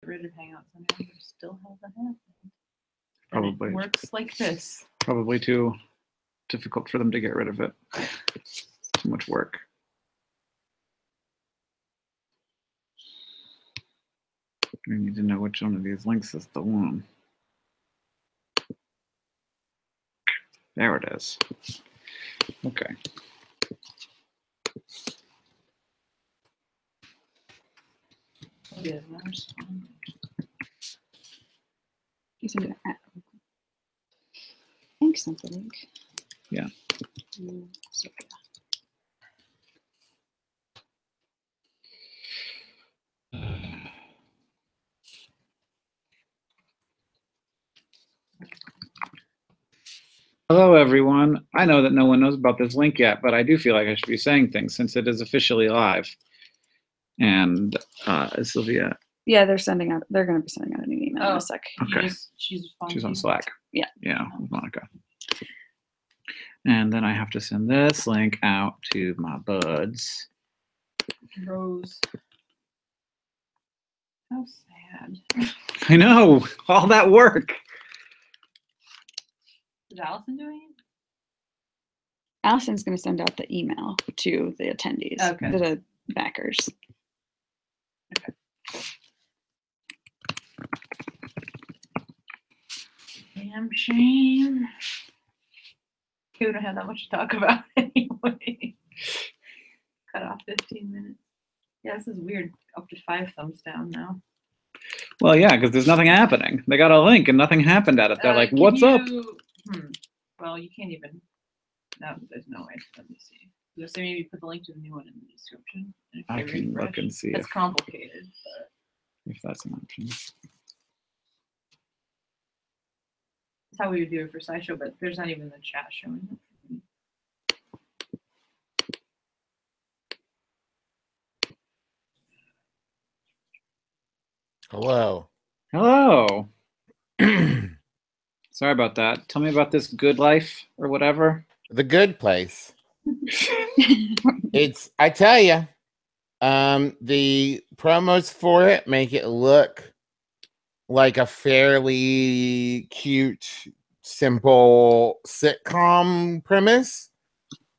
rid of Hangouts and it still hasn't happened. Probably. It works like this. Probably too difficult for them to get rid of it. Too much work. We need to know which one of these links is the one. There it is. Okay. Yeah, not responding. He's gonna link something. Yeah. So, Hello, everyone. I know that no one knows about this link yet, but I do feel like I should be saying things since it is officially live. And Sylvia. yeah, they're sending out. They're going to be sending out an email in a sec. Okay. She's on Slack. Yeah. Yeah, with Monica. And then I have to send this link out to my buds. Rose. How sad. I know, all that work. Is Allison doing it? Allison's going to send out the email to the attendees, Okay. to the backers. Okay. Damn shame. Okay, we don't have that much to talk about anyway. Cut off 15 minutes. Yeah, this is weird. Up to 5 thumbs down now. Well, yeah, because there's nothing happening. They got a link and nothing happened at it. They're like, what's up? Well, you can't even. No, there's no way. Let me see. You'll say maybe put the link to the new one in the description. And if I you can refresh, look and see It's complicated, but if that's an option. that's how we would do it for SciShow, but there's not even the chat showing up. Hello. Hello. Sorry about that. Tell me about this good life or whatever. The Good Place. I tell you, the promos for it make it look like a fairly cute, simple sitcom premise,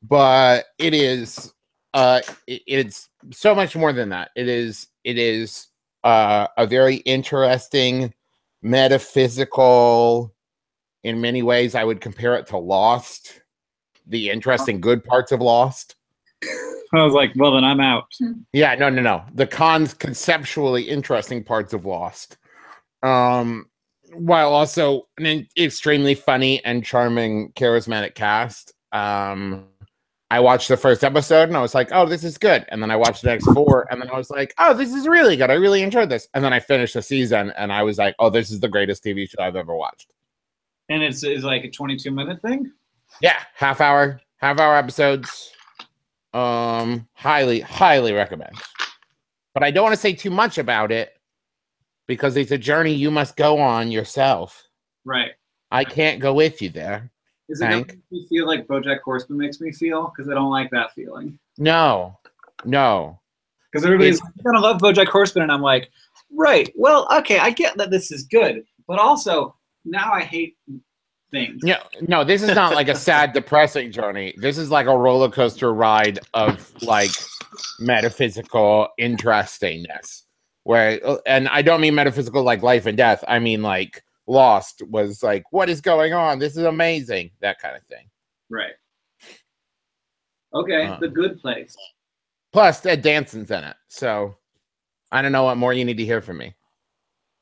but it's so much more than that. It is a very interesting, metaphysical. In many ways, I would compare it to Lost. The interesting good parts of Lost. I was like, well, then I'm out. Yeah, no. The conceptually interesting parts of Lost. While also an extremely funny and charming, charismatic cast. I watched the first episode and I was like, oh, this is good. And then I watched the next 4 and then I was like, oh, this is really good. I really enjoyed this. And then I finished the season and I was like, oh, this is the greatest TV show I've ever watched. And it's like a 22-minute thing? Yeah, half hour episodes. Highly recommend. But I don't want to say too much about it because it's a journey you must go on yourself. Right. I can't go with you there. Is it going to make me feel like BoJack Horseman makes me feel? Because I don't like that feeling. No. Because everybody's like, you're going to love BoJack Horseman, and I'm like, right, well, okay, I get that this is good, but also, now I hate things. No, this is not like a sad, depressing journey. This is like a roller coaster ride of like metaphysical interestingness. And I don't mean metaphysical like life and death. I mean like Lost was like, what is going on? This is amazing. That kind of thing. Right. Okay, The Good Place. Plus, Ted Danson's in it. So I don't know what more you need to hear from me.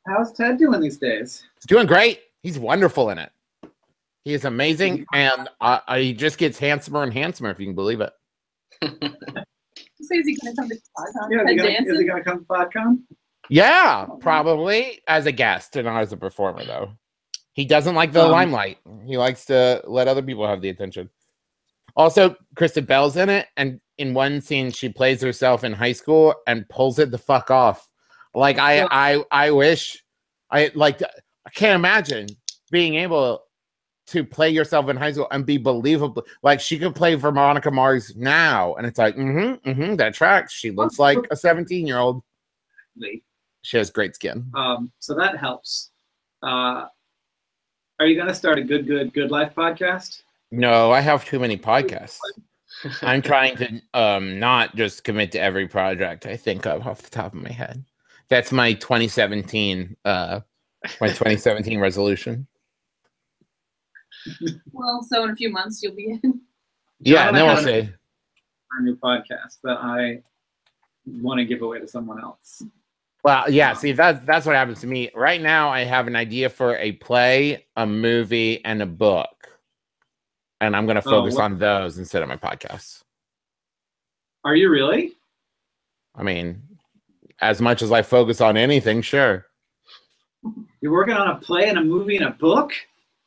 How's Ted doing these days? He's doing great. He's wonderful in it. He is amazing, and he just gets handsomer and handsomer, if you can believe it. So is he going to come to PodCon? Yeah, is he going to come to PodCon? Yeah, probably as a guest and not as a performer, though. He doesn't like the limelight. He likes to let other people have the attention. Also, Kristen Bell's in it, and in one scene, she plays herself in high school and pulls it the fuck off. Like, I wish, I can't imagine being able to play yourself in high school and be believable. Like, she could play Veronica Mars now, and it's like, that tracks. She looks like a 17-year-old. She has great skin. So that helps. Are you going to start a Good Life podcast? No, I have too many podcasts. I'm trying to not just commit to every project I think of off the top of my head. That's my 2017 resolution. Well, so in a few months you'll be in. Yeah, John then and I we'll have see. a new podcast that I want to give away to someone else. Well, yeah, see, that's what happens to me. Right now, I have an idea for a play, a movie, and a book. And I'm going to focus on those instead of my podcasts. Are you really? I mean, as much as I focus on anything, sure. You're working on a play and a movie and a book?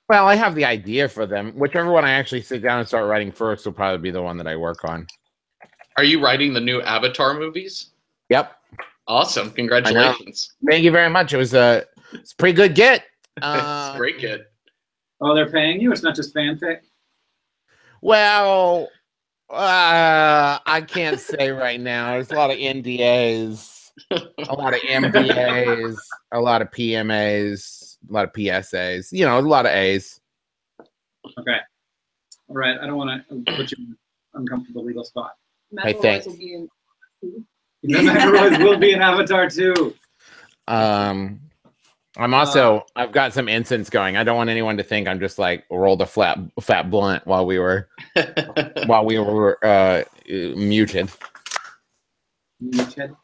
Well, I have the idea for them. Whichever one I actually sit down and start writing first will probably be the one that I work on. Are you writing the new Avatar movies? Yep. Awesome. Congratulations. Thank you very much. It's a pretty good get. It's a great kid. Oh, they're paying you? It's not just fanfic? Well, I can't say right now. There's a lot of NDAs, a lot of MBAs, a lot of PMAs, a lot of PSAs. You know, a lot of A's. Okay. All right. I don't want to put you in an uncomfortable legal spot. I think. Will be in McElroy's will be an Avatar too. I'm also I've got some incense going. I don't want anyone to think I'm just like rolled a fat blunt while we were muted. Muted.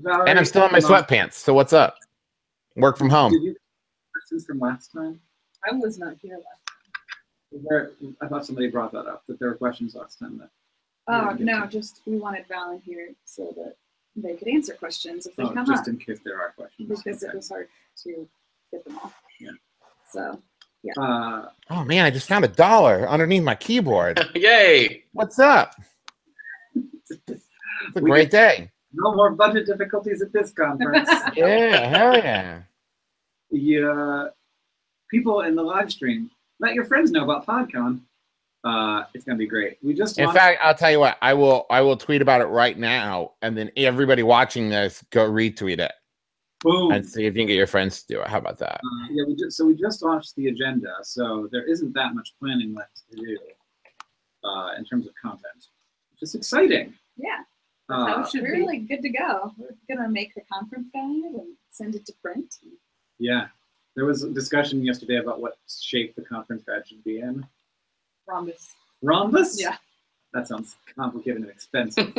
And I'm still in my sweatpants. So what's up? Work from home. Did you questions from last time? I was not here last I thought somebody brought that up, that there were questions last time that. time. No, just we wanted Val in here so that they could answer questions if they come just up. in case there are questions. Because Okay. it was hard to get them all. Yeah. So, Oh man, I just found $1 underneath my keyboard. Yay. What's up? It's a great day. No more budget difficulties at this conference. Yeah, hell yeah. The people in the live stream, let your friends know about PodCon. It's gonna be great. We just In fact, I'll tell you what, I will tweet about it right now, and then everybody watching this go retweet it boom. and see if you can get your friends to do it. How about that? Yeah, we just launched the agenda, so there isn't that much planning left to do in terms of content, which is exciting. yeah. Uh, We're really good to go. We're going to make the conference guide and send it to print. yeah, there was a discussion yesterday about what shape the conference guide should be in. Rhombus. Rhombus? Yeah. That sounds complicated and expensive.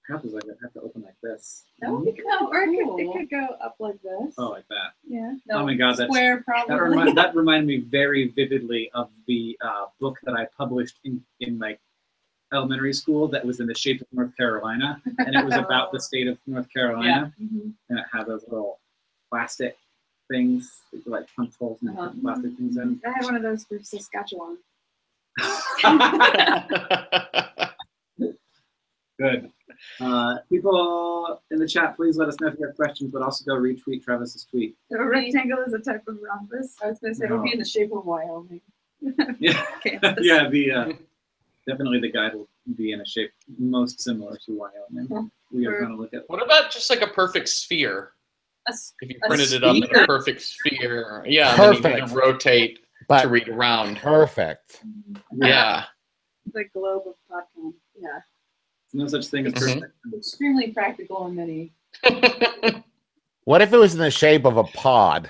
Crap, is like I have to open like this. That would be cool. Or it could go up like this. Oh, like that. Yeah. Oh my God, Square probably. that reminded me very vividly of the book that I published in like elementary school that was in the shape of North Carolina, and it was about the state of North Carolina, and it had those little plastic things, like punch holes and put plastic things in. I had one of those for Saskatchewan. Good. People in the chat, please let us know if you have questions, but also go retweet Travis's tweet. A rectangle is a type of rhombus. I was going to say it would be in the shape of Wyoming. Yeah, yeah. The definitely the guide will be in a shape most similar to Wyoming. We are going to look at. What about just like a perfect sphere? If you a printed it up in sphere? a perfect sphere, yeah, Perfect. then you can rotate But to read around. perfect. Yeah. The globe of PodCon. Yeah. No such thing as Mhm. perfect. Extremely practical in many. What if it was in the shape of a pod?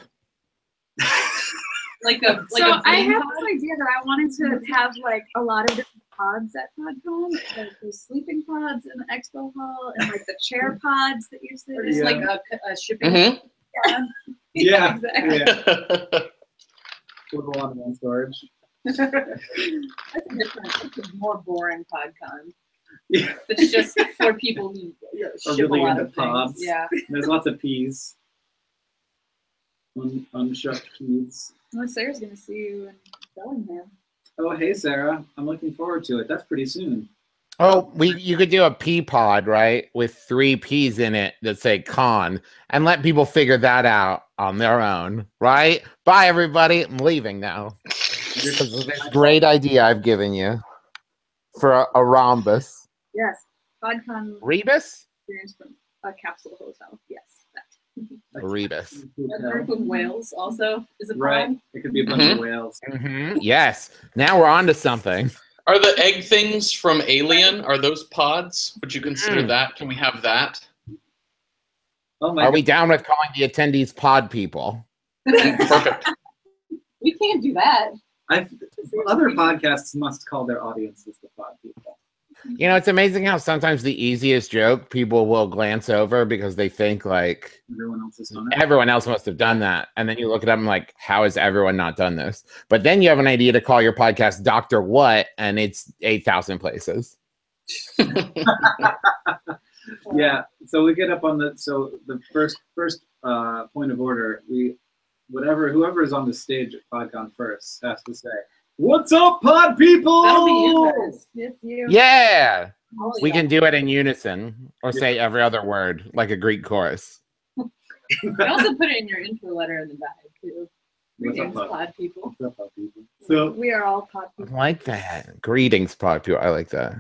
Like a So I have this idea that I wanted to have like a lot of different pods at PodCon, like the sleeping pods in the expo hall, and like the chair pods that you sit or in. just Yeah. like a shipping. Mhm. Yeah, exactly. yeah. With a lot of one storage. That's a more boring PodCon. Yeah. It's just for people who Are ship really a lot into of things. pods. Yeah. There's lots of peas. Unshucked peas. Well, Sarah's gonna see you in Bellingham. Oh, hey, Sarah. I'm looking forward to it. That's pretty soon. Oh, you could do a pea pod, right? With 3 P's in it that say con and let people figure that out on their own, right? Bye, everybody. I'm leaving now. Because of this great idea I've given you for a rhombus. Yes, PodCon. Rebus? experience from a capsule hotel. Yes, that. Rebus. A group of whales also is a Right. pod. It could be a bunch of whales. Yes. Now we're on to something. Are the egg things from Alien? Are those pods? Would you consider that? Can we have that? Oh my Are god. we down with calling the attendees pod people? Perfect. We can't do that. Other podcasts must call their audiences the pod people. You know, it's amazing how sometimes the easiest joke people will glance over because they think like Everyone else has done it. everyone else must have done that. And then you look at them like, how has everyone not done this? But then you have an idea to call your podcast Dr. What, and it's 8,000 places. Yeah. So we get up on the first point of order. Whoever is on the stage at PodCon first has to say, "What's up, pod people?" That'll be you guys. It's you. Yeah. Oh, We yeah. can do it in unison or say every other word like a Greek chorus. You can also put it in your intro letter in the back too. What's up, Greetings, pod? pod people. What's up, pod people? So We are all pod I people. like that. Greetings, pod people. I like that.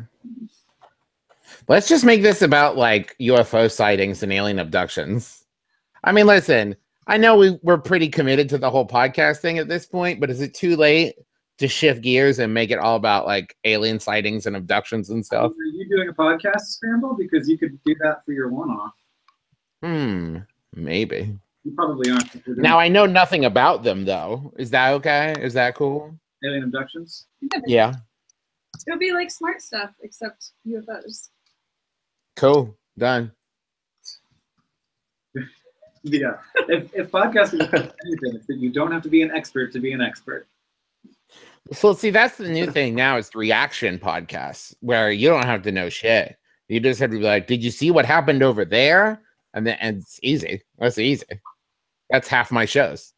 Let's just make this about like UFO sightings and alien abductions. I mean, listen, I know we're pretty committed to the whole podcast thing at this point, but is it too late to shift gears and make it all about like alien sightings and abductions and stuff? are you doing a podcast scramble? Because you could do that for your one-off. Maybe. You probably aren't. Now I know nothing about them though. Is that okay? Is that cool? Alien abductions. Yeah. It'll be like smart stuff, except UFOs. Cool. Done. Yeah. If podcasting is anything, it's that you don't have to be an expert to be an expert. So see, that's the new thing now is reaction podcasts where you don't have to know shit. You just have to be like, did you see what happened over there? And it's easy. That's easy. That's half my shows.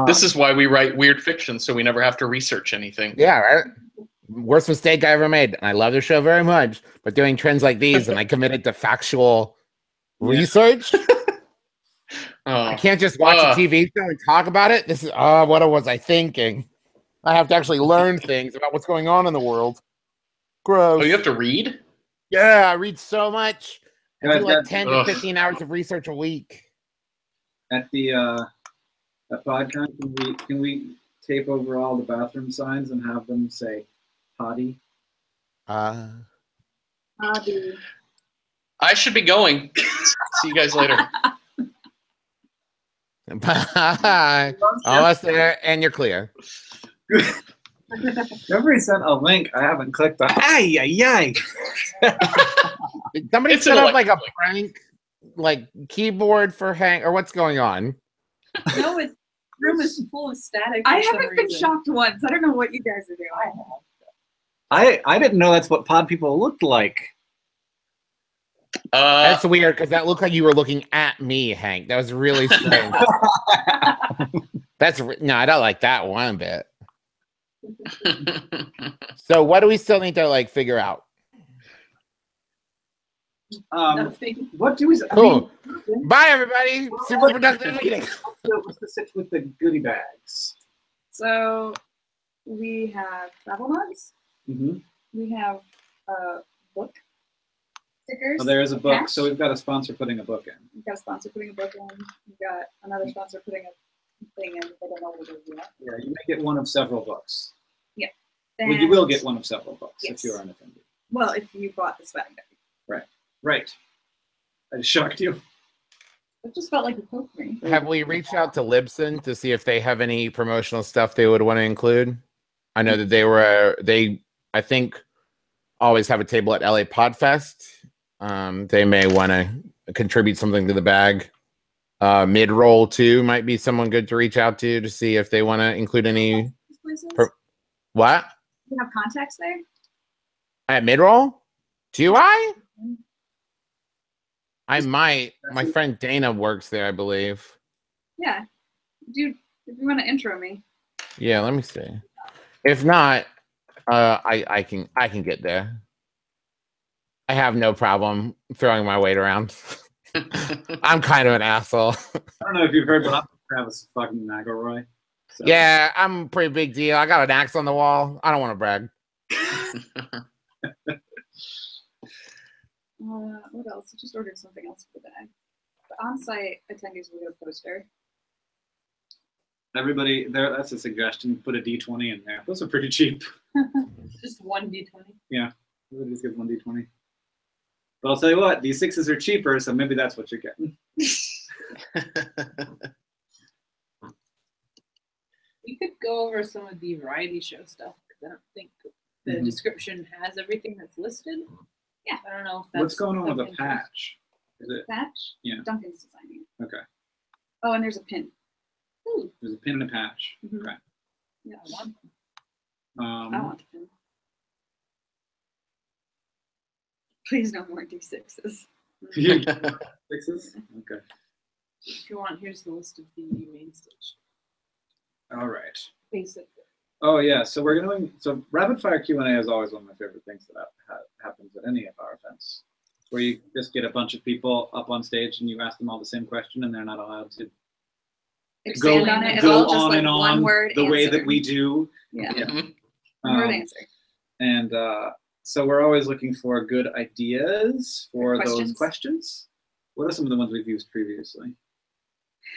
This is why we write weird fiction, so we never have to research anything. Yeah, right? Worst mistake I ever made. And I love the show very much, but doing trends like these and I committed to factual research. I can't just watch a TV show and talk about it. This is what was I thinking? I have to actually learn things about what's going on in the world. Gross. Oh, you have to read? Yeah, I read so much. I Guys, do like that- 10 to 15 hours of research a week. At the at PodCon, can we tape over all the bathroom signs and have them say potty? Hobby. I should be going. See you guys later. Bye. Almost there, and you're clear. Somebody sent a link I haven't clicked on. Ay, ay, ay. Did somebody It's set an up like a electric prank, like keyboard for Hank, or what's going on? No, the room is full of static. I for some haven't been reason. shocked once. I don't know what you guys are doing. I didn't know that's what pod people looked like. That's weird because that looked like you were looking at me, Hank. That was really strange. No, I don't like that one bit. So what do we still need to like figure out? Nothing. What do we? Cool. Bye, everybody. Super productive meeting. What's the sitch with the goodie bags? So we have travel mugs. Mm-hmm. We have book stickers. Oh, there is a book. Cash. So we've got a sponsor putting a book in. We've got a sponsor putting a book in. We've got another sponsor putting a thing in. I don't know what it is yet. Yeah, you may get one of several books. Then, Well, you will get one of several books Yes. if you are an attendee. Well, if you bought the swag bag. Right. I just shocked you. It just felt like a poke me. Have we reached out to Libsyn to see if they have any promotional stuff they would want to include? I know that they I think always have a table at LA Podfest. They may want to contribute something to the bag. Mid-roll too might be someone good to reach out to see if they want to include any. These places? What? You have contacts there? At mid-roll? Do I? I might. My friend Dana works there, I believe. Yeah. Dude, if you want to intro me. Yeah, let me see. If not, I can get there. I have no problem throwing my weight around. I'm kind of an asshole. I don't know if you've heard, but I'm Travis fucking McElroy. So. Yeah, I'm a pretty big deal. I got an axe on the wall. I don't want to brag. What else? I just ordered something else for the bag. The on-site attendees will get a poster. Everybody, that's a suggestion. Put a D20 in there. Those are pretty cheap. Just one D20. Yeah, everybody just get one D20. But I'll tell you what, D6s are cheaper, so maybe that's what you're getting. We could go over some of the variety show stuff because I don't think the description has everything that's listed. Yeah. I don't know if that's What's going on with of the interest. patch? Is it? Patch? Yeah. Duncan's designing it. Okay. Oh, and there's a pin. Ooh, There's a pin and a patch. Mhm. Okay. yeah, I want them. I want the pin. Please no more D6s. Sixes? Okay. If you want, here's the list of the main stage. All right. Basic. Oh yeah, so we're going. So rapid fire Q&A is always one of my favorite things that happens at any of our events, where you just get a bunch of people up on stage and you ask them all the same question, and they're not allowed to Expand on it. It's go all just on like and on one word the way answer. that we do. Yeah. Mhm. One word Um, answer. And so we're always looking for good ideas for Good those questions. What are some of the ones we've used previously?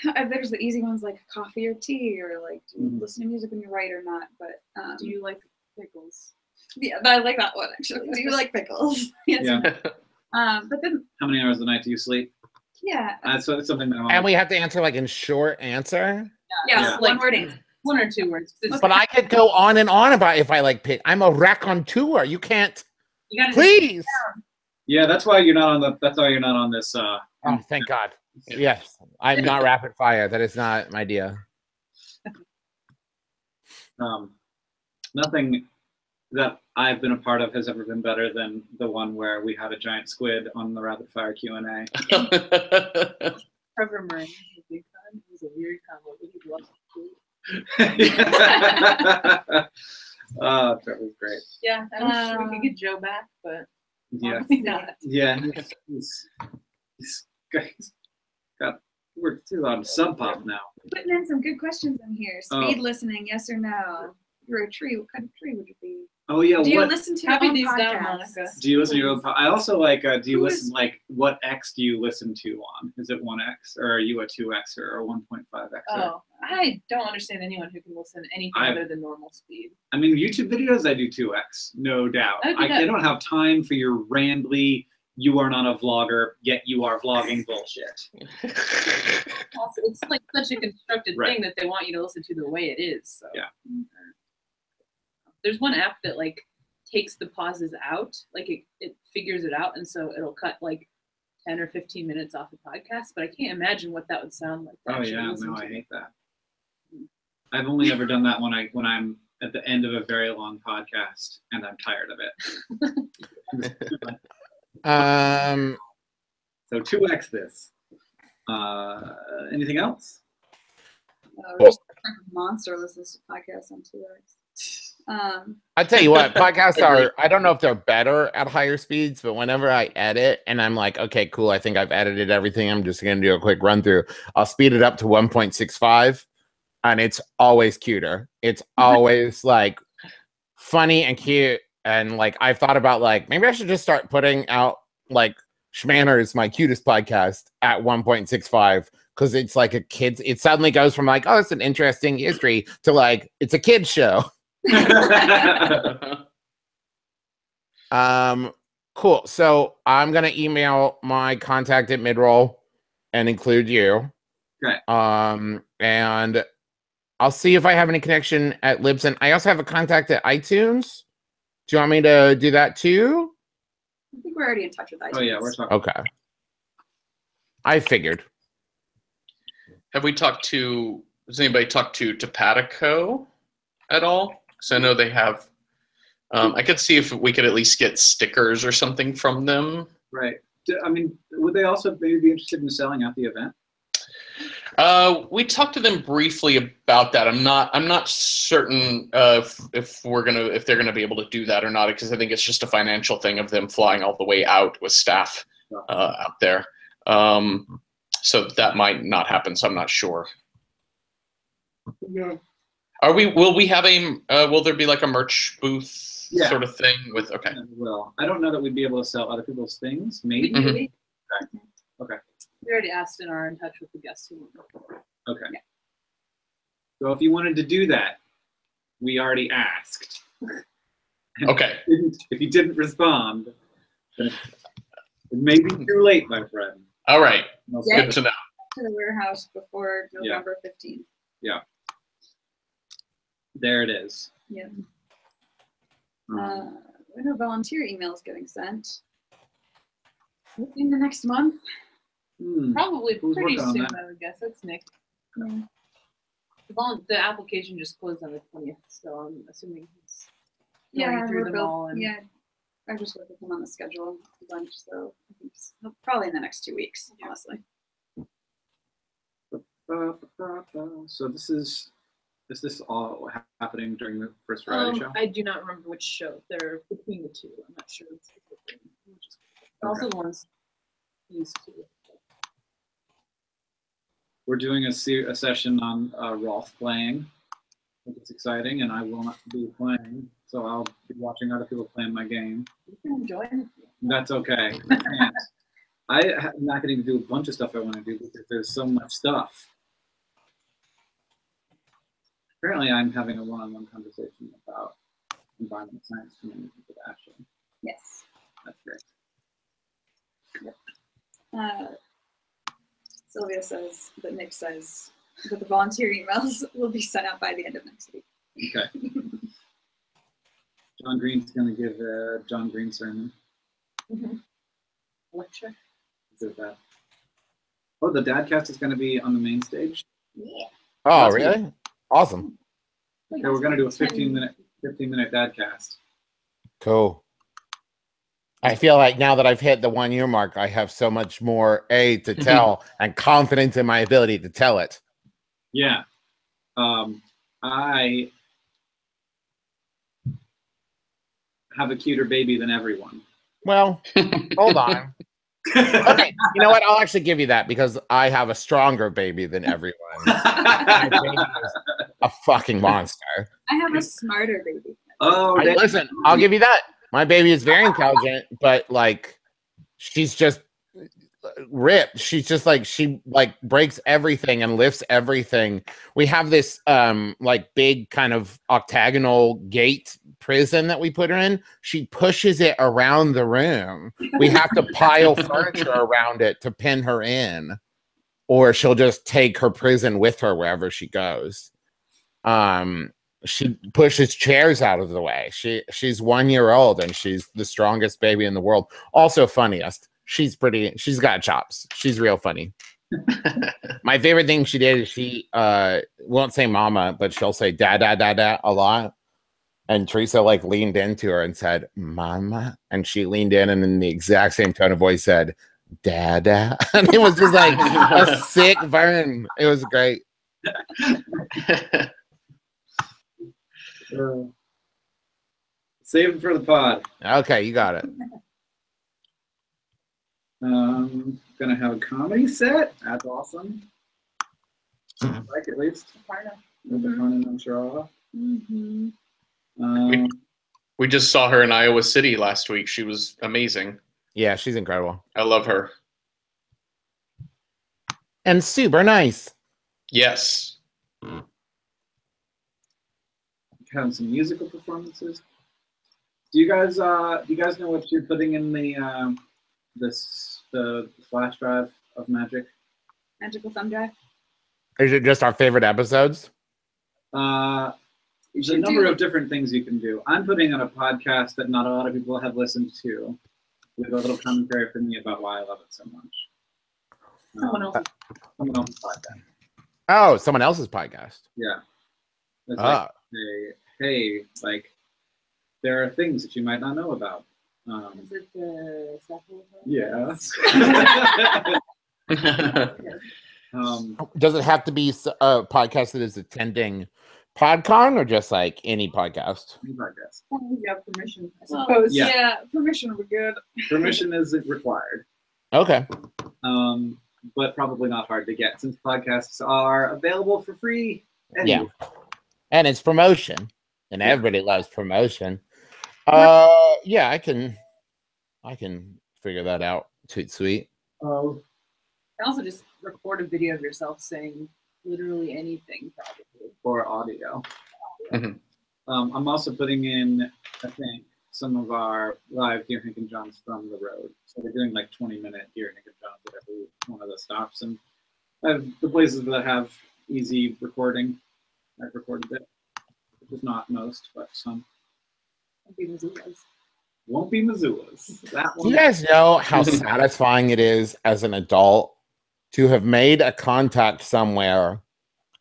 There's the easy ones like coffee or tea, or like do you Mhm. listen to music when you write or not. But Do you like pickles? yeah, I like that one actually. Do you like pickles? Yes. Yeah. But then How many hours a night do you sleep? yeah, So it's something that I want. And we have to answer like in short answer. yeah, Yeah. one word answer. 1 or 2 words. It's- But I could go on and on about if I like pick. I'm a wreck on tour. You can't. You gotta Please. Yeah, that's why you're not on the. That's why you're not on this. Oh, thank God. Yes, I'm not rapid fire. That is not my idea. Nothing that I've been a part of has ever been better than the one where we had a giant squid on the rapid fire Q&A. Trevor Murray was a big fan. It was a weird combo, but he loved food. Oh, Trevor's great. Yeah, I wish we could get Joe back, but Yeah, obviously not. yeah. He's we're on Sub Pop now. Putting in some good questions in here. Speed Oh. listening, yes or no? You're a tree. What kind of tree would you be? Oh yeah, Do you what listen to your Copy own these down, podcasts? Monica. do you listen to your own? I also like. Do you Who listen like what X do you listen to on? Is it 1X or are you a 2X or a 1.5X? Oh, I don't understand anyone who can listen anything other than normal speed. I mean, YouTube videos, I do 2X, no doubt. I do that. I don't have time for your rambly, you are not a vlogger, yet you are vlogging bullshit. Also, it's like such a constructed Right. thing that they want you to listen to the way it is. So. Yeah. There's one app that like takes the pauses out, like it figures it out, and so it'll cut like 10 or 15 minutes off the podcast. But I can't imagine what that would sound like. to Oh actually yeah, listen no, to I it. hate that. I've only ever done that when I'm at the end of a very long podcast and I'm tired of it. So 2X this. Anything else? Just Monster listens to podcasts on 2X. I tell you what, podcasts are, I don't know if they're better at higher speeds, but whenever I edit and I'm like, okay, cool, I think I've edited everything, I'm just going to do a quick run through, I'll speed it up to 1.65 and it's always cuter. It's always like funny and cute. And like, I've thought about like, maybe I should just start putting out like Schmanner's My Cutest Podcast at 1.65 because it's like a kid's, it suddenly goes from like, oh, it's an interesting history to like, it's a kid's show. Cool. So I'm gonna email my contact at Midroll and include you. Okay. And I'll see if I have any connection at Libsyn. I also have a contact at iTunes. Do you want me to do that too? I think we're already in touch with iTunes. Oh yeah, we're talking. Okay. I figured. Have we talked to? Has anybody talked to Topatico at all? Because I know they have. I could see if we could at least get stickers or something from them. Right. I mean, would they also maybe be interested in selling out the event? We talked to them briefly about that. I'm not certain if they're gonna be able to do that or not, because I think it's just a financial thing of them flying all the way out with staff out there. So that might not happen. So I'm not sure. Yeah. Will we have will there be like a merch booth Yeah. sort of thing with, okay. Well, I don't know that we'd be able to sell other people's things. Maybe. Mhm. Okay. We already asked and are in touch with the guests who want. Okay. So if you wanted to do that, we already asked. And Okay. If you didn't respond, then it may be too late, my friend. All right. Yeah. Good to know. To the warehouse before November 15th. There it is. Yeah. When are volunteer emails getting sent? In the next month. Probably Who's pretty working on soon, that? I would guess. That's Nick. Yeah. The application just closed on the 20th, so I'm assuming he's Yeah, going through them all. And yeah. I just worked with him on the schedule a bunch, so I think probably in the next 2 weeks, honestly. So this is this all happening during the first variety show? I do not remember which show. They're between the two. I'm not sure. Also the ones used to. We're doing a session on Rolf playing, which is exciting, and I will not be playing, so I'll be watching other people playing my game. You can enjoy it. That's okay. I can't. I'm not going to do a bunch of stuff I want to do because there's so much stuff. Apparently, I'm having a one-on-one conversation about environmental science community with Ashley. Yes. That's great. Sylvia says that Nick says that the volunteer emails will be sent out by the end of next week. Okay. John Green's going to give a John Green sermon. Lecture. Is that? Oh, the Dadcast is going to be on the main stage. Yeah. Oh, That's really? Awesome. Okay, we're going to do a 15-minute Dadcast. Cool. I feel like now that I've hit the 1 year mark, I have so much more to tell and confidence in my ability to tell it. Yeah. I have a cuter baby than everyone. Well, hold on. Okay, you know what? I'll actually give you that because I have a stronger baby than everyone. My baby is a fucking monster. I have a smarter baby. Oh, Listen, I'll give you that. My baby is very intelligent, but like, she's just ripped. She's just like, she like breaks everything and lifts everything. We have this like big kind of octagonal gate prison that we put her in. She pushes it around the room. We have to pile furniture around it to pin her in, or she'll just take her prison with her wherever she goes. She pushes chairs out of the way. She's 1 year old and she's the strongest baby in the world. Also funniest. She's got chops. She's real funny. My favorite thing she did is she won't say mama, but she'll say da da da da a lot. And Teresa like leaned into her and said, mama. And she leaned in and in the exact same tone of voice said, dada. And it was just like a sick burn. It was great. Save it for the pod. Okay, you got it. Gonna have a comedy set. That's awesome. Like at least. With the Conan O'Shara. We just saw her in Iowa City last week. She was amazing. Yeah, she's incredible. I love her. And super nice. Yes. Having some musical performances. Do you guys know what you're putting in the the flash drive of Magic? Magical thumb drive. Is it just our favorite episodes? There's a number of different things you can do. I'm putting on a podcast that not a lot of people have listened to, with a little commentary from me about why I love it so much. Someone else's podcast. Oh, someone else's podcast. Yeah. It's like, hey, like, there are things that you might not know about. Is it the Sapphire? Yeah. Does it have to be a podcast that is attending PodCon or just like any podcast? Any podcast. You have permission, I suppose. Yeah, permission would be good. Permission isn't required. Okay. But probably not hard to get since podcasts are available for free. Yeah. And it's promotion, and everybody loves promotion. Yeah, I can figure that out. Sweet. You can also just record a video of yourself saying literally anything, probably. Or audio. Mhm. I'm also putting in, I think, some of our live Dear Hank and John's from the road. So we're doing like 20-minute Dear Hank and John's at every one of the stops. And I have the places that have easy recording. I've recorded it, which is not most, but some. Won't be Missoula's. That Do one. you guys know how satisfying it is as an adult to have made a contact somewhere,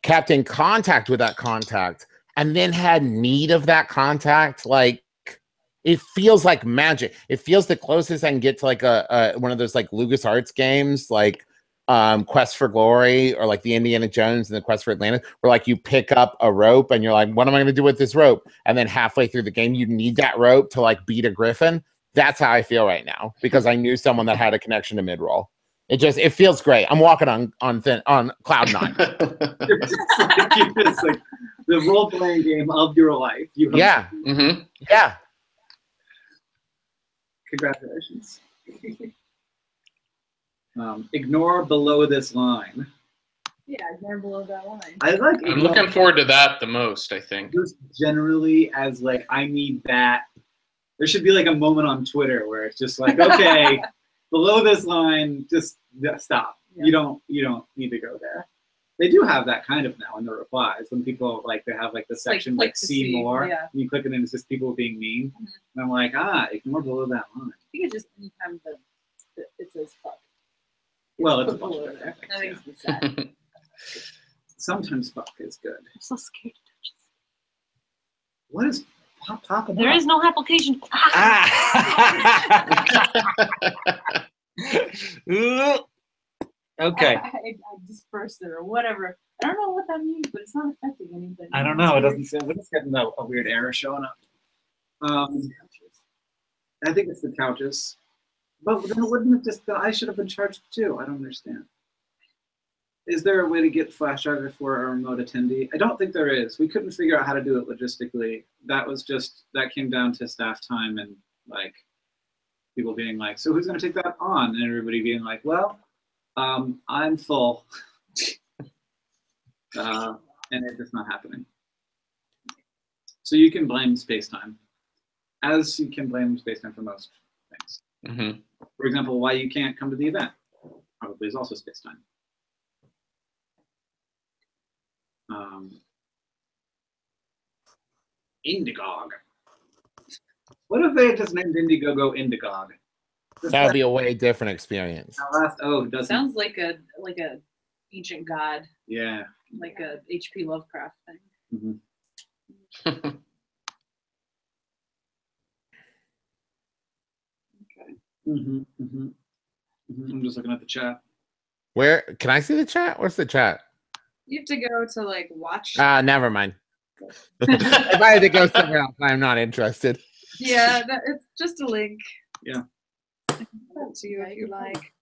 kept in contact with that contact, and then had need of that contact? Like, it feels like magic. It feels the closest I can get to like a one of those like LucasArts games, like Quest for Glory, or like the Indiana Jones and the Quest for Atlantis, where like you pick up a rope and you're like, what am I going to do with this rope? And then halfway through the game, you need that rope to like beat a griffin. That's how I feel right now, because I knew someone that had a connection to mid-roll. It feels great. I'm walking on cloud nine. It's like the role-playing game of your life. Yeah. Mm-hmm. Yeah. Congratulations. Ignore below this line. Yeah, ignore below that line. I like. I'm looking forward to that the most, I think. Just generally as like, I need that. There should be like a moment on Twitter where it's just like, okay, below this line, just stop. Yeah. You don't need to go there. They do have that kind of now in the replies when people like, they have like the section click like to see see, more. yeah. And you click it and it's just people being mean. Mhm. And I'm like, ignore below that line. I think it's just anytime that it says fuck. Well, it's a Put bunch below of there. different That things, makes me sad. yeah. Sometimes fuck is good. I'm so scared to touch this. What is pop There is no application. Okay. I dispersed it or whatever. I don't know what that means, but it's not affecting anything. I don't know. It doesn't say. We're just getting a weird error showing up. I think it's the couches. But then wouldn't it just? I should have been charged too. I don't understand. Is there a way to get flash drive for a remote attendee? I don't think there is. We couldn't figure out how to do it logistically. That came down to staff time and like people being like, so who's going to take that on? And everybody being like, well, I'm full. And it's just not happening. So you can blame space-time, as you can blame space-time for most things. Mm-hmm. For example, why you can't come to the event probably is also space-time. Indiegogo. What if they had just named Indiegogo Indiegogo? That would be a way different experience. Doesn't. Sounds like a ancient god, Yeah. like a H.P. Lovecraft thing. Mm-hmm. Okay. Mm-hmm. Mm-hmm. Mm-hmm. I'm just looking at the chat. Where can I see the chat? Where's the chat? You have to go to like watch. Never mind. If I had to go somewhere else, I'm not interested. Yeah, it's just a link. Yeah. To you if you like.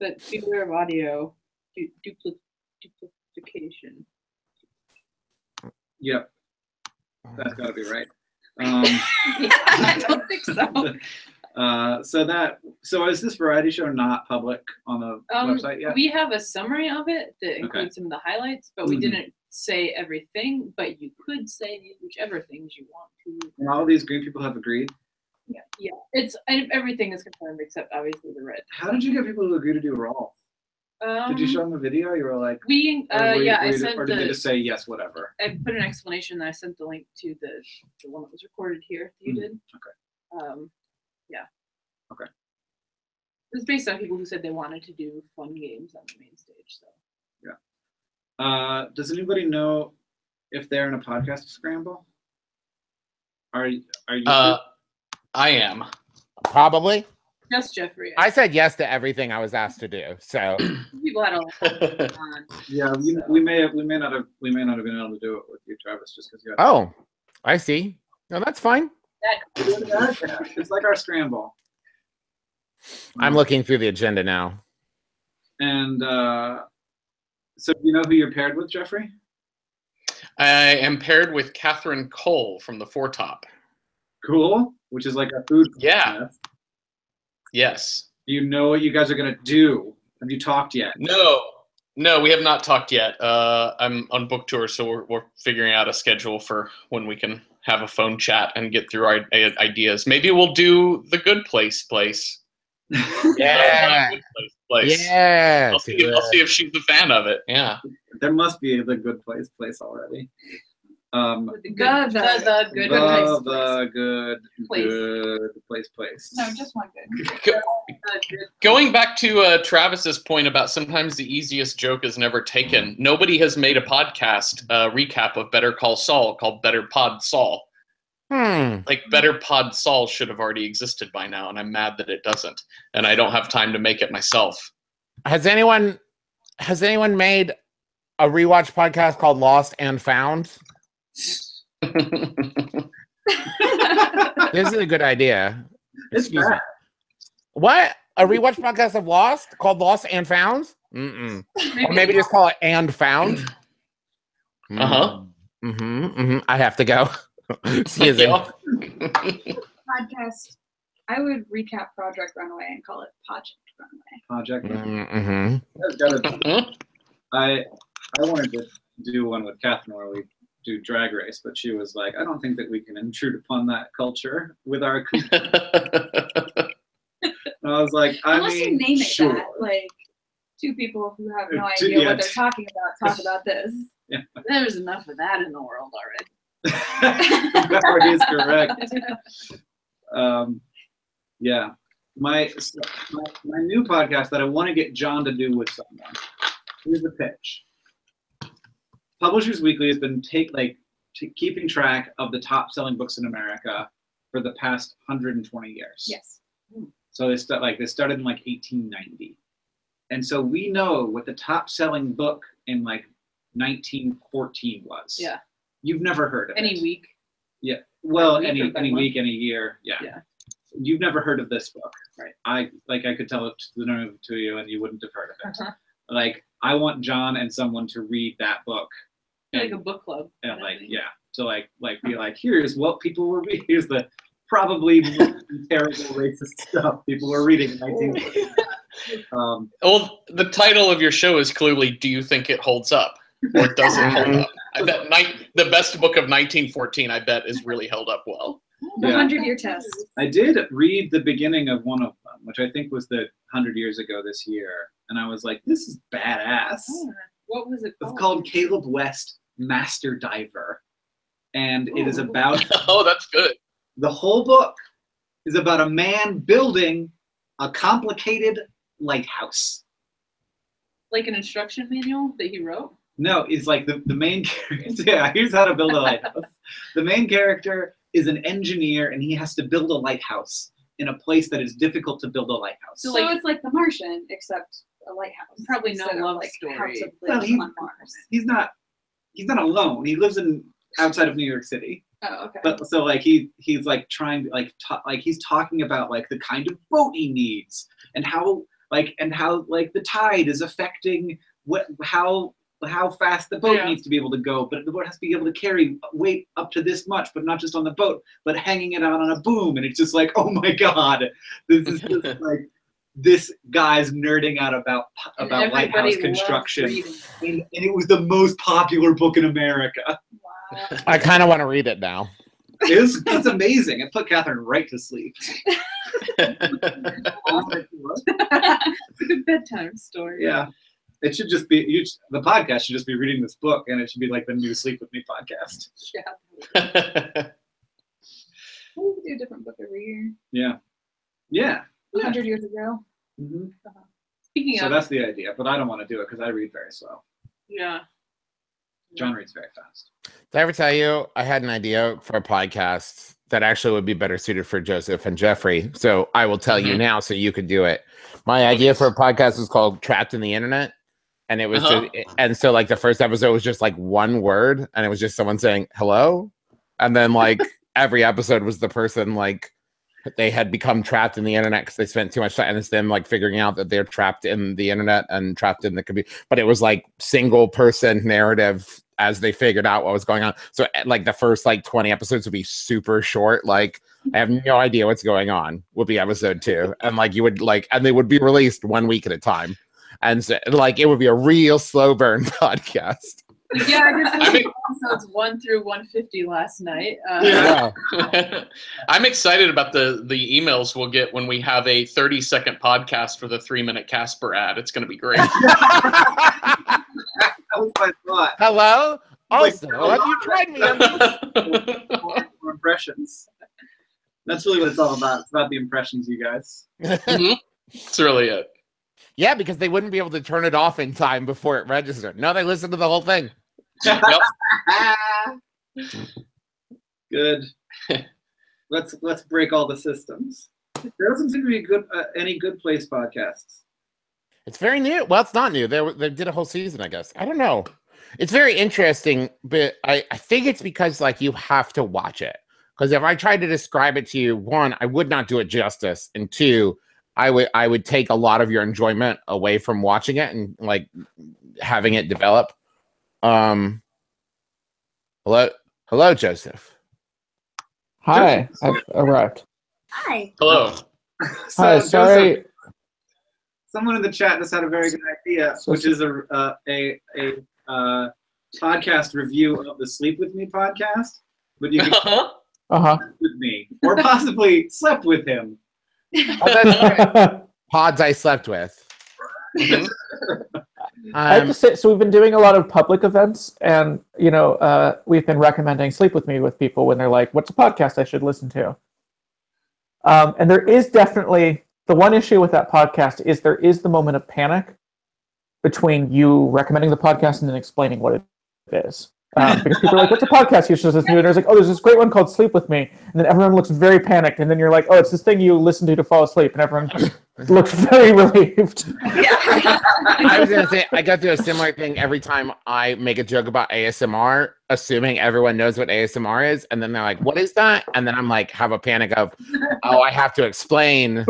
But beware of audio duplication. Yep. That's got to be right. Yeah, I don't think so. So is this variety show not public on the website yet? We have a summary of it that includes some of the highlights, but we Mhm. didn't say everything. But you could say whichever things you want to. And all of these green people have agreed. Yeah. Everything is confirmed except obviously the red. How did you get people to agree to do Rolf? Did you show them the video? You were like, I sent or did they just say yes, whatever? I put an explanation. And I sent the link to the one that was recorded here. That you did. Okay. Yeah. Okay. It was based on people who said they wanted to do fun games on the main stage. So. Yeah. Does anybody know if they're in a podcast scramble? Are you? I am. Probably. Just Jeffrey. I said yes to everything I was asked to do. So People had a lot on. Yeah, we may not have been able to do it with you, Travis, just because you. Oh, I see. No, that's fine. It's like our scramble. I'm looking through the agenda now. And so, do you know who you're paired with, Jeffrey? I am paired with Catherine Cole from the Foretop. Cool. Which is like a food. Yeah. podcast. Yes. Do you know what you guys are gonna do? Have you talked yet? No, we have not talked yet. I'm on book tour, so we're figuring out a schedule for when we can have a phone chat and get through our ideas. Maybe we'll do the Good Place. Yeah. Good Place. Yeah. I'll see if she's a fan of it. Yeah. There must be the Good Place already. The good place. No, just one good. Going back to Travis's point about sometimes the easiest joke is never taken. Nobody has made a podcast recap of Better Call Saul called Better Pod Saul. Like Better Pod Saul should have already existed by now, and I'm mad that it doesn't. And I don't have time to make it myself. Has anyone made a rewatch podcast called Lost and Found? This is a good idea. Excuse me. What? A rewatch podcast of Lost called Lost and Found? Or maybe just call it And Found. I have to go. See you then. Podcast. I would recap Project Runway and call it Project Project. I wanted to do one with Catherine where we do Drag Race, but she was like, I don't think that we can intrude upon that culture with our. I was like, Unless you name it sure. that, like two people who have no Two- idea yeah, what they're talking about talk about this. Yeah. There's enough of that in the world already. That is correct. Yeah, my new podcast that I want to get John to do with someone. Here's the pitch. Publishers Weekly has been keeping track of the top-selling books in America for the past 120 years. Yes. So they started in like 1890, and so we know what the top-selling book in like 1914 was. Yeah. You've never heard of it. Any week. Yeah. Well, Any week or any month. week, any year. Yeah. Yeah. You've never heard of this book. Right. I could tell it to you and you wouldn't have heard of it. Uh-huh. Like I want John and someone to read that book. Like a book club. And like yeah. To like be like, here's what people were reading. Here's the probably terrible racist stuff people were reading in 1940. Well, the title of your show is clearly "Do you think it holds up?" Or does it hold up? I bet the best book of 1914, I bet, is really held up well. The Yeah. 100-year test. I did read the beginning of one of them, which I think was the 100 years ago this year, and I was like, this is badass. What was it called? It's called Caleb West, Master Diver, and it is about Oh, that's good. the whole book is about a man building a complicated lighthouse. Like an instruction manual that he wrote? No, it's like the main character. Yeah, here's how to build a lighthouse. The main character is an engineer, and he has to build a lighthouse in a place that is difficult to build a lighthouse. So it's like The Martian, except a lighthouse. Probably no instead of, love like, story. How to live Well, on Mars. he's not alone. He lives outside of New York City. Oh, okay. But so like he's like trying to he's talking about like the kind of boat he needs and how the tide is affecting how fast the boat needs to be able to go, but the boat has to be able to carry weight up to this much, but not just on the boat, but hanging it out on a boom. And it's just like, oh my god, this is just like this guy's nerding out about lighthouse construction, and it was the most popular book in America. Wow. I kind of want to read it now. It's amazing. It put Catherine right to sleep. It's a good bedtime story. Yeah. It should just be the podcast should just be reading this book, and it should be like the new Sleep With Me podcast. Yeah. We could do a different book every year. Yeah. Yeah. 100 years ago. Mm-hmm. Speaking So of, that's the idea, but I don't want to do it because I read very slow. yeah. John reads very fast. Did I ever tell you I had an idea for a podcast that actually would be better suited for Joseph and Jeffrey? So I will tell you now so you could do it. My idea for a podcast was called Trapped in the Internet. And it was and so like the first episode was just like one word, and it was just someone saying hello. And then like every episode was the person like they had become trapped in the internet because they spent too much time, and it's them like figuring out that they're trapped in the internet and trapped in the computer. But it was like single person narrative as they figured out what was going on. So like the first like 20 episodes would be super short. Like I have no idea what's going on would be episode 2. And like you would like, and they would be released 1 week at a time. And so like it would be a real slow burn podcast. Yeah, I just listened to episodes 1 through 150 last night. Yeah. I'm excited about the emails we'll get when we have a 30-second podcast for the 3-minute Casper ad. It's going to be great. That was my thought. Hello? Like, Also, have you tried me on this? More impressions. That's really what it's all about. It's about the impressions, you guys. That's really it. Yeah, because they wouldn't be able to turn it off in time before it registered. No, they listened to the whole thing. Yep. Good. Let's break all the systems. There doesn't seem to be any Good Place podcasts. It's very new. Well, it's not new. They did a whole season, I guess. I don't know. It's very interesting, but I think it's because like you have to watch it. Because if I tried to describe it to you, 1, I would not do it justice, and 2, I would take a lot of your enjoyment away from watching it and like having it develop. Hello, Joseph. Hi, I've arrived. Hi. Hello. Hi, sorry. Joseph, someone in the chat just had a very good idea, which is a podcast review of the Sleep With Me podcast. But you can sleep with me, or possibly slept with him. Oh, that's right. Pods I slept with. I have to say, so we've been doing a lot of public events, and we've been recommending Sleep With Me with people when they're like, "What's a podcast I should listen to?" And there is definitely the one issue with that podcast is there is the moment of panic between you recommending the podcast and then explaining what it is. Because people are like, "What's a podcast you should listen to?" And there's like, "Oh, there's this great one called Sleep With Me," and then everyone looks very panicked, and then you're like, "Oh, it's this thing you listen to fall asleep," and everyone looks very relieved. I was gonna say I go through a similar thing every time I make a joke about ASMR, assuming everyone knows what ASMR is, and then they're like, "What is that?" And then I'm like, have a panic of, "Oh, I have to explain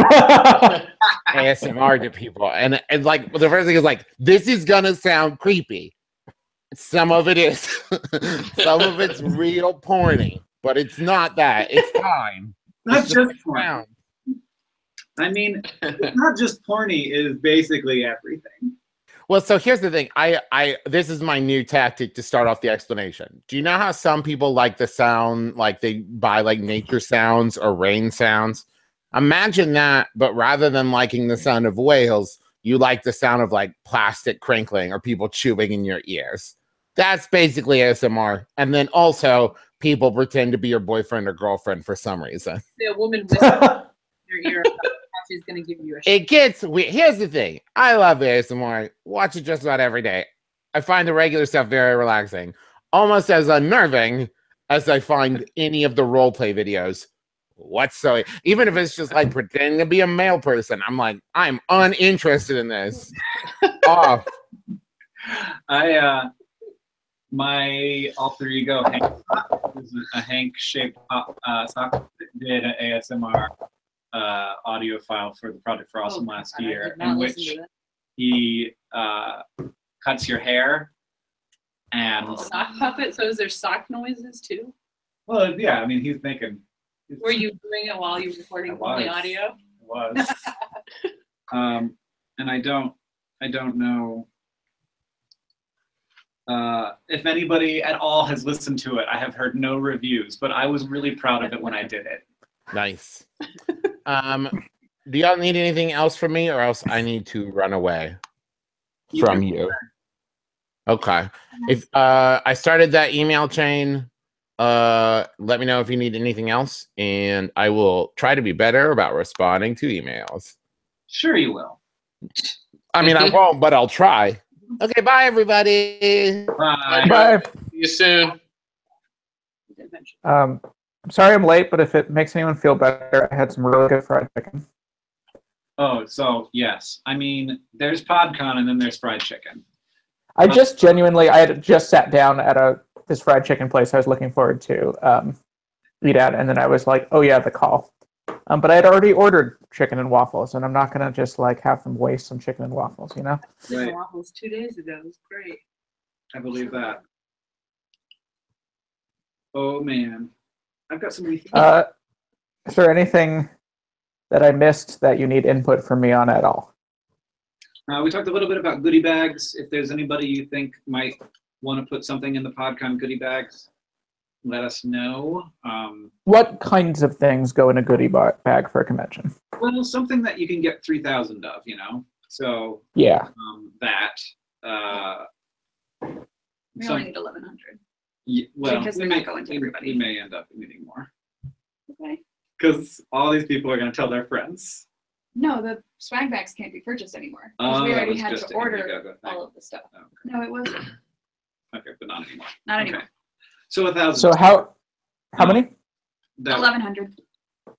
ASMR to people," and like the first thing is like, "This is gonna sound creepy." Some of it is. Some of it's real porny, but it's not that. It's fine. Not it's just porn. I mean, it's not just porny. It is basically everything. Well, so here's the thing. This is my new tactic to start off the explanation. Do you know how some people like the sound, like they buy like nature sounds or rain sounds? Imagine that, but rather than liking the sound of whales, you like the sound of like plastic crinkling or people chewing in your ears. That's basically ASMR. And then also people pretend to be your boyfriend or girlfriend for some reason. The woman whispers in your ear about how she's going to give you a shit. It gets weird. Here's the thing. I love ASMR. Watch it just about every day. I find the regular stuff very relaxing. Almost as unnerving as I find any of the roleplay videos. Even if it's just like pretending to be a male person, I'm like, I'm uninterested in this. Off. My alter ego, Hank, was a Hank-shaped sock that did an ASMR audio file for the Project for Awesome last year, in which he cuts your hair and sock puppet. So is there sock noises too? Well, yeah. I mean, he's making. Were you doing it while you were recording the audio? It was. And I don't know if anybody at all has listened to it. I have heard no reviews, but I was really proud of it when I did it. Nice. Do y'all need anything else from me, or else I need to run away from you? Okay. If I started that email chain, let me know if you need anything else, and I will try to be better about responding to emails. Sure you will. I mean, I won't, but I'll try. Okay, bye, everybody. Bye. Bye. See you soon. I'm sorry I'm late, but if it makes anyone feel better, I had some really good fried chicken. Oh, so yes. I mean, there's PodCon and then there's fried chicken. I had just sat down at this fried chicken place I was looking forward to eat at, and then I was like, oh yeah, the call. But I had already ordered chicken and waffles, and I'm not going to just like have them waste some chicken and waffles, you know? Right. Waffles 2 days ago. It was great. I believe that. Oh man, I've got so many things. Is there anything that I missed that you need input from me on at all? We talked a little bit about goodie bags. If there's anybody you think might want to put something in the PodCon goodie bags, let us know. What kinds of things go in a goodie bag for a convention? Well, something that you can get 3,000 of, So Yeah. that. We only need 1,100. Well, Because we they're may, not going to everybody. we may end up needing more Okay. because all these people are going to tell their friends. No, the swag bags can't be purchased anymore. Oh, Because we that already was had just to an order Indiegogo thing. all of the stuff. Okay. No, it wasn't. Okay, but not anymore. Not Okay. anymore. So 1,000. So how many? That 1,100.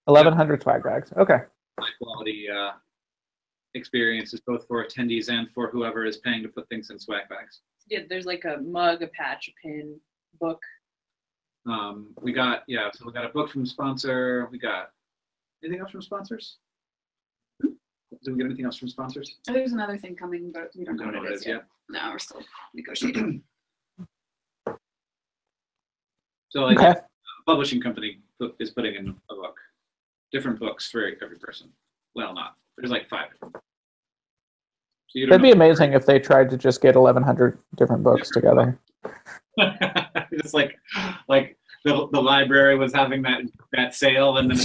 1,100 swag bags. Okay. high quality experiences both for attendees and for whoever is paying to put things in swag bags. Yeah, there's like a mug, a patch, a pin, book. We got a book from sponsor. We got anything else from sponsors? Did we get anything else from sponsors? Oh, there's another thing coming, but we don't know what it is yet. yet. No, we're still negotiating. So like Okay. a publishing company is putting in a book, different books for every person. Well, not there's like 5 different books. So you don't That'd be know. amazing if they tried to just get 1,100 different books together. Just like the library was having that sale, and then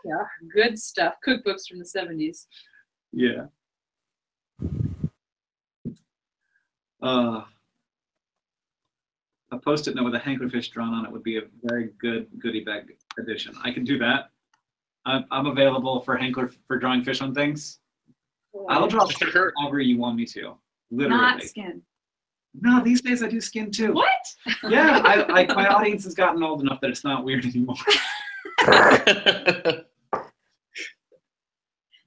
Yeah, good stuff. Cookbooks from the 70s. yeah. A Post-it note with a anglerfish drawn on it would be a very good goodie bag addition. I can do that. I'm available for drawing fish on things. I'll draw Sure. however you want me to. Literally. Not skin. No, these days I do skin too. What? Yeah, my audience has gotten old enough that it's not weird anymore.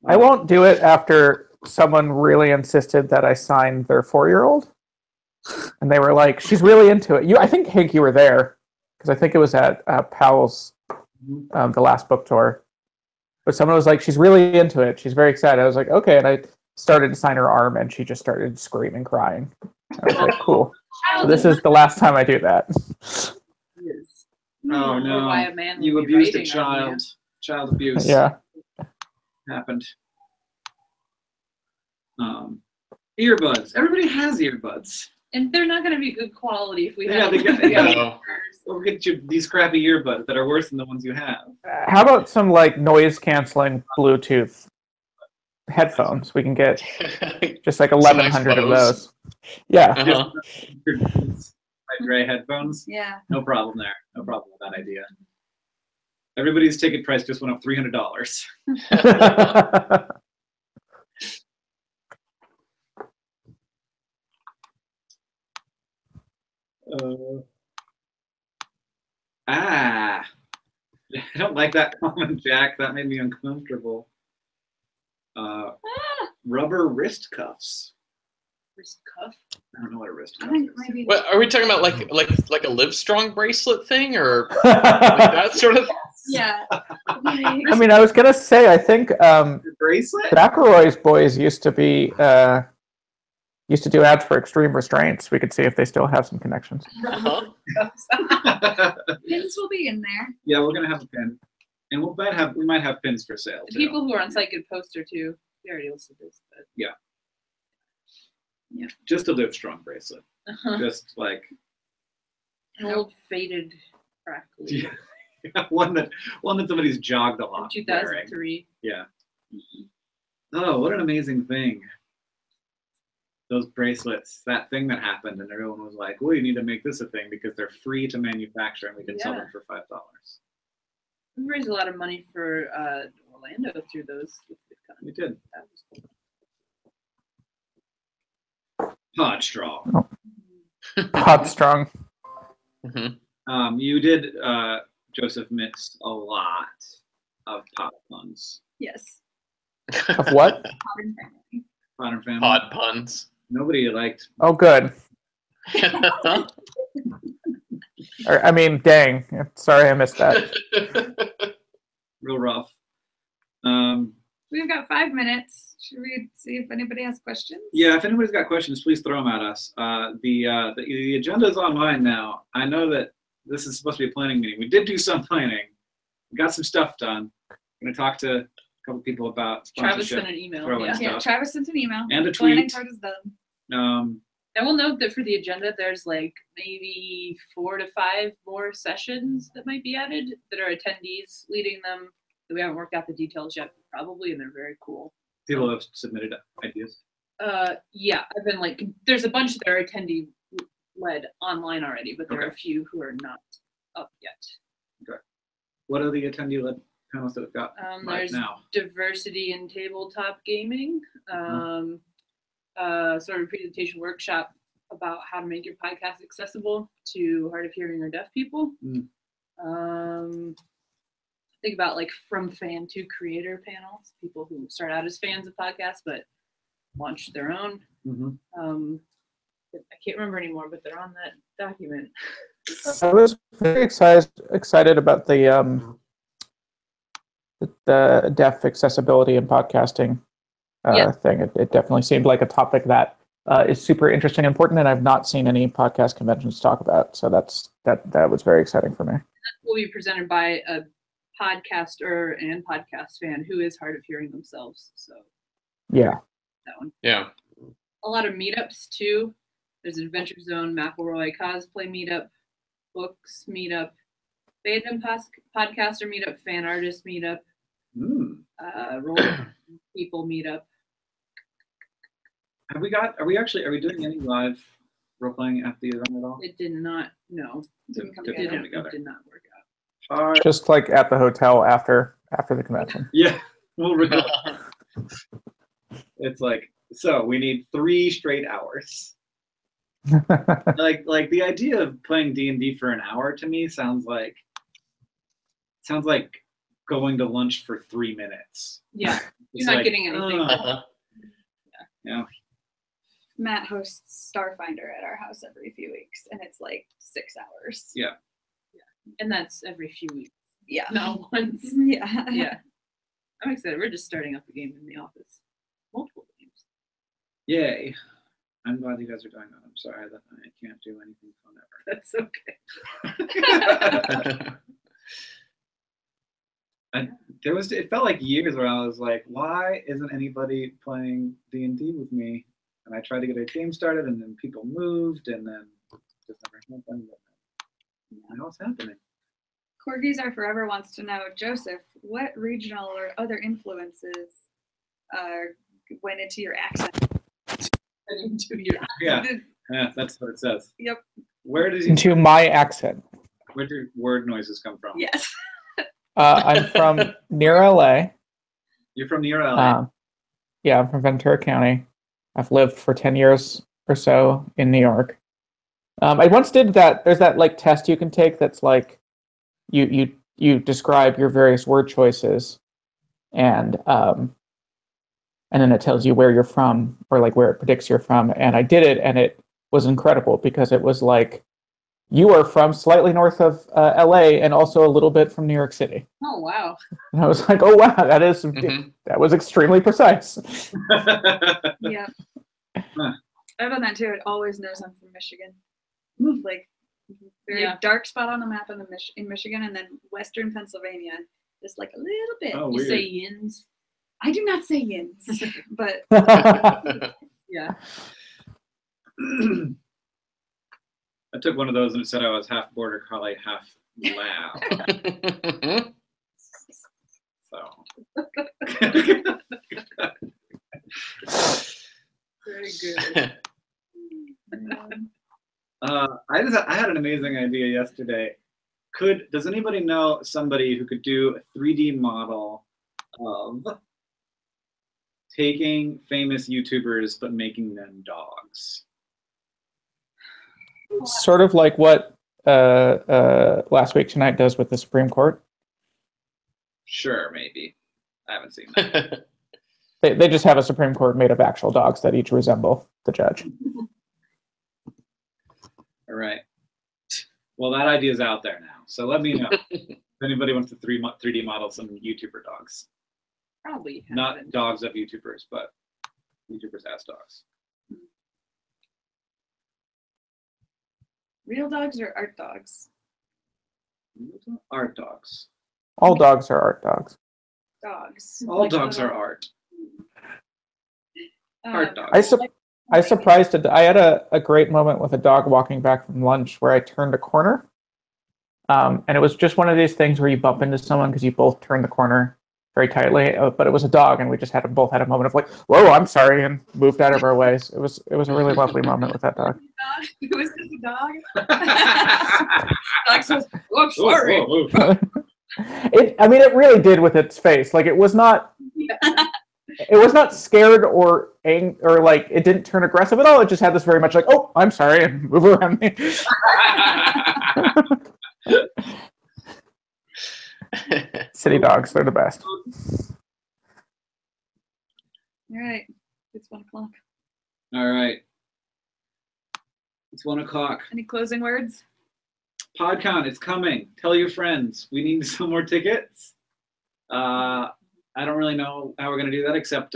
I won't do it after someone really insisted that I sign their 4-year-old. And they were like, she's really into it. I think, Hank, you were there. Because I think it was at Powell's, the last book tour. But someone was like, she's really into it. She's very excited. I was like, okay. And I started to sign her arm, and she just started screaming, crying. I was like, cool. So this is the last time I do that. Yes. Oh Or no! why a man You would be abused a writing on you. child. Child abuse Yeah. happened. Earbuds. Everybody has earbuds. And they're not going to be good quality if we Yeah, have they got- them. No. We'll get you these crappy earbuds that are worse than the ones you have. How about some like noise canceling Bluetooth headphones? We can get just like 1,100 of Bose. those. Yeah. Uh-huh. My Dre headphones. Yeah. No problem there. No problem with that idea. Everybody's ticket price just went up $300. I don't like that comment, Jack. That made me uncomfortable. Rubber wrist cuffs. Wrist cuff. I don't know what a wrist I cuff think is. maybe. What, are we talking about like a Livestrong bracelet thing or like that sort of? Yeah. I mean, I was gonna say, I think A bracelet? McElroy's boys used to do ads for Extreme Restraints. We could see if they still have some connections. Uh-huh. Pins will be in there. Yeah, we're gonna have a pin, and we might have pins for sale The too. people who are on site could poster too. We already listed this, but Just a Livestrong bracelet. uh Just like an old faded crackly. one that somebody's jogged a From lot wearing. 2003. Yeah. Oh, what an amazing thing. Those bracelets, that thing that happened, and everyone was like, well, you need to make this a thing because they're free to manufacture and we can sell them for $5. We raised a lot of money for Orlando through those. We did. That was cool. Pod straw. Hot strong. Mm-hmm. You did, Joseph, mix a lot of pod puns. Yes. Of what? Modern Family. Modern Family. Pod puns. Nobody liked. Oh, good. Or, I mean, dang. Sorry I missed that. Real rough. We've got 5 minutes. Should we see if anybody has questions? Yeah, if anybody's got questions, please throw them at us. The agenda is online now. I know that this is supposed to be a planning meeting. We did do some planning. We got some stuff done. I'm going to talk to a couple people about Travis sponsorship. sent an email. throw in Yeah. Yeah, stuff. Travis sent an email. And a Planning tweet. part is done. I will note that for the agenda, there's like maybe 4 to 5 more sessions that might be added that are attendees leading them. That we haven't worked out the details yet, probably, and they're very cool. People have submitted ideas. Yeah, I've been like, there's a bunch that are attendee led online already, but there are a few who are not up yet. Okay. What are the attendee led panels that we've got right There's now? diversity in tabletop gaming, sort of presentation workshop about how to make your podcast accessible to hard of hearing or deaf people. Think about like from fan to creator panels, people who start out as fans of podcasts but launch their own. I can't remember anymore, but they're on that document. I was very excited about the deaf accessibility in podcasting thing. It definitely seemed like a topic that is super interesting and important, and I've not seen any podcast conventions talk about. So that was very exciting for me. That will be presented by a podcaster and podcast fan who is hard of hearing themselves. So yeah, that one. Yeah. A lot of meetups too. There's an Adventure Zone, McElroy cosplay meetup, books meetup, fandom podcaster meetup, fan artist meetup, role people meetup. Are we doing any live role playing at the event at all? It did not. No, Didn't come it together. did not work out. just like at the hotel after the convention. Yeah, we'll record. It's like, so we need 3 straight hours. like the idea of playing D&D for an hour to me sounds like going to lunch for 3 minutes. Yeah, It's you're not like, getting anything. Yeah. Matt hosts Starfinder at our house every few weeks, and it's like 6 hours. Yeah. And that's every few weeks. Yeah. Not once. Yeah. Yeah. I'm excited. We're just starting up a game in the office. Multiple games. Yay. I'm glad you guys are doing that. I'm sorry that I can't do anything fun ever. That's okay. It felt like years where I was like, why isn't anybody playing D&D with me? And I tried to get a game started, and then people moved, and then it just never happened. Now it's happening. Corgis Are Forever wants to know, Joseph, what regional or other influences went into your accent? Yeah, that's what it says. Yep. Where do my accent. Where do word noises come from? Yes. I'm from near LA. You're from near LA. Yeah, I'm from Ventura County. I've lived for 10 years or so in New York. I once did that. There's that like test you can take that's like you describe your various word choices, and then it tells you where you're from or like where it predicts you're from. And I did it, and it was incredible because it was like, you are from slightly north of LA and also a little bit from New York City. Oh, wow. And I was like, oh wow, that was extremely precise. Yeah. Huh. I've done that too. It always knows I'm from Michigan. Like very dark spot on the map in Michigan, and then Western Pennsylvania, just like a little bit. Oh, You weird. say yins. I do not say yins, but Yeah. I took one of those and it said I was half border collie, half lab. Very good. I had an amazing idea yesterday. Does anybody know somebody who could do a 3D model of taking famous YouTubers but making them dogs? Sort of like what Last Week Tonight does with the Supreme Court. Sure, maybe. I haven't seen that. They just have a Supreme Court made of actual dogs that each resemble the judge. All right. Well, that idea is out there now. So let me know if anybody wants to 3D model some YouTuber dogs. Probably. Not haven't. dogs of YouTubers, but YouTubers as dogs. Real dogs or art dogs? Art dogs. All dogs are art dogs. Dogs. All Like dogs little- are art. Um, Art dogs. I surprised it. I had a great moment with a dog walking back from lunch where I turned a corner. And it was just one of these things where you bump into someone because you both turn the corner very tightly. But it was a dog, and we just both had a moment of like, "Whoa, I'm sorry," and moved out of our ways. It was a really lovely moment with that dog. It was just a dog. Dog says, "Oh, I'm Whoa, sorry." whoa, whoa. It really did with its face. Like it was not scared or or like it didn't turn aggressive at all. It just had this very much like, "Oh, I'm sorry," and move around me. City dogs, they're the best. All right. It's 1 o'clock. All right. It's 1 o'clock. Any closing words? PodCon, it's coming. Tell your friends. We need some more tickets. I don't really know how we're going to do that except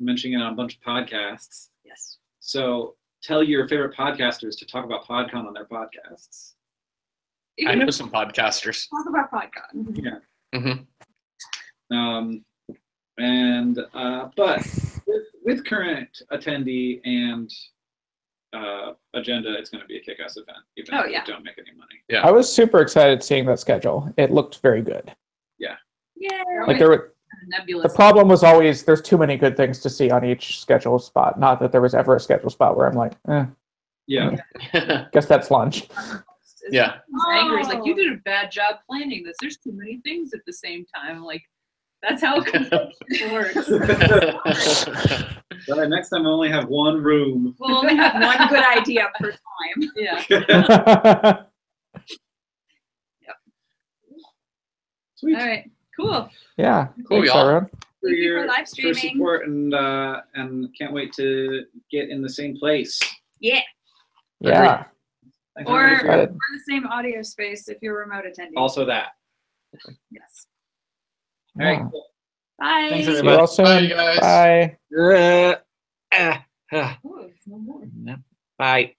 mentioning it on a bunch of podcasts. Yes. So tell your favorite podcasters to talk about PodCon on their podcasts. I know some podcasters. Talk about PodCon. Yeah. Mm-hmm. But with current attendee and agenda, it's going to be a kick-ass event, even if we don't make any money. Yeah. I was super excited seeing that schedule. It looked very good. Yeah. Yeah. Like the Nebulous. problem was always there's too many good things to see on each schedule spot. Not that there was ever a schedule spot where I'm like, Yeah. guess that's lunch. Yeah. He's angry. He's like, you did a bad job planning this. There's too many things at the same time. Like, that's how convention works. But next time I only have one room. We'll only have one good idea per time. Yeah. Sweet. All right. Cool. Yeah. Cool, Thanks, y'all. everyone. Thank you for live For streaming. support and can't wait to get in the same place. Yeah. Yeah. Thanks Or, everybody for or your- the same audio space if you're remote attending. also that. Yes. All right. Yeah. Cool. Bye. Thanks, See you everybody. all soon. Bye, guys. Bye. Oh, there's no more. Bye.